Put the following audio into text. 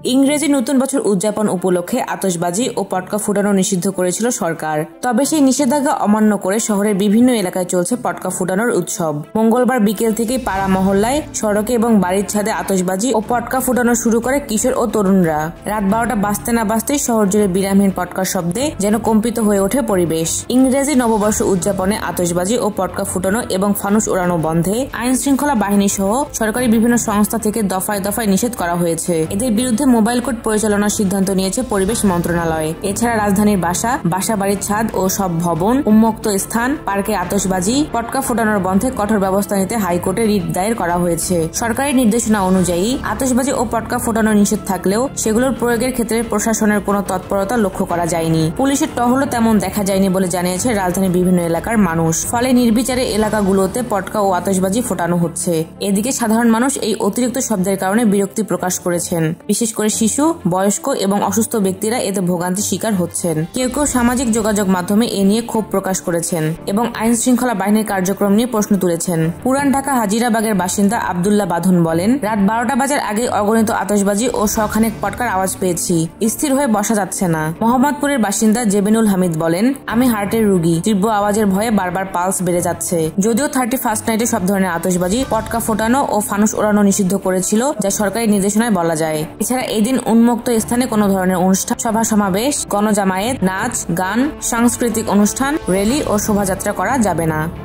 ইংরেজি নতুন বছর উদযাপন উপলক্ষে আতশবাজি ও পটকা ফুটানো নিষিদ্ধ করেছিল সরকার। তবে সেই নিষেধাজ্ঞা অমান্য করে শহরের বিভিন্ন এলাকায় চলছে পটকা ফুটানোর উৎসব। মঙ্গলবার বিকেল থেকে পাড়া মহল্লায়, সড়কে এবং বাড়ির ছাদে আতশবাজি ও পটকা ফুটানো শুরু করে কিশোর ও তরুণরা। রাত 12টা বাজতে না বাজতেই শহর জুড়ে বিরামহীন পটকার শব্দে যেন কম্পিত হয়ে ওঠে পরিবেশ। ইংরেজি নববর্ষ উদযাপনে আতশবাজি ও পটকা ফুটানো এবং ফানুস ওড়ানো বন্ধে আইন শৃঙ্খলা বাহিনী সহ সরকারি বিভিন্ন সংস্থা থেকে দফায় দফায় নিষেধ করা হয়েছে। এদের বিরুদ্ধে মোবাইল কোর্ট পরিচালনার সিদ্ধান্ত নিয়েছে পরিবেশ মন্ত্রণালয়। এছাড়া রাজধানীর বাসা বাড়ির ছাদ ও সব ভবন, উন্মুক্ত স্থান, পার্কে আতশবাজি, পটকা ফোটানোর বন্ধে কঠোর ব্যবস্থা নিতে হাইকোর্টে রিট দায়ের করা হয়েছে। সরকারি নির্দেশনা অনুযায়ী আতশবাজি ও পটকা ফোটানো নিষেধ থাকলেও সেগুলোর প্রয়োগের ক্ষেত্রে প্রশাসনের কোনো তৎপরতা লক্ষ্য করা যায়নি। পুলিশের টহলও তেমন দেখা যায়নি বলে জানিয়েছে রাজধানীর বিভিন্ন এলাকার মানুষ। ফলে নির্বিচারে এলাকাগুলোতে পটকা ও আতশবাজি ফোটানো হচ্ছে। এদিকে সাধারণ মানুষ এই অতিরিক্ত শব্দের কারণে বিরক্তি প্রকাশ করেছেন। বিশেষ করে শিশু, বয়স্ক এবং অসুস্থ ব্যক্তিরা এতে ভোগান্তির শিকার হচ্ছেন। কেউ কেউ সামাজিক যোগাযোগ মাধ্যমে এ নিয়ে ক্ষোভ প্রকাশ করেছেন এবং আইন শৃঙ্খলা বাহিনীর কার্যক্রম নিয়ে প্রশ্ন তুলেছেন। পুরান ঢাকা হাজিরাবাগের বাসিন্দা আব্দুল্লাহ বাঁধন বলেন, রাত 12টা বাজার আগে অগণিত আতশবাজি ও শখানেক পটকার আওয়াজ পেয়েছি। স্থির হয়ে বসা যাচ্ছে না। মোহাম্মদপুরের বাসিন্দা জেবেনুল হামিদ বলেন, আমি হার্টের রোগী। তীব্র আওয়াজের ভয়ে বারবার পালস বেড়ে যাচ্ছে। যদিও 31st নাইটে সব ধরনের আতশবাজি, পটকা ফোটানো ও ফানুস ওড়ানো নিষিদ্ধ করেছিল, যা সরকারি নির্দেশনায় বলা যায়। এছাড়া এই দিন উন্মুক্ত স্থানে কোনো ধরনের অনুষ্ঠান, সভা সমাবেশ, গণজামায়াত, নাচ, গান, সাংস্কৃতিক অনুষ্ঠান, র্যালি ও শোভাযাত্রা করা যাবে না।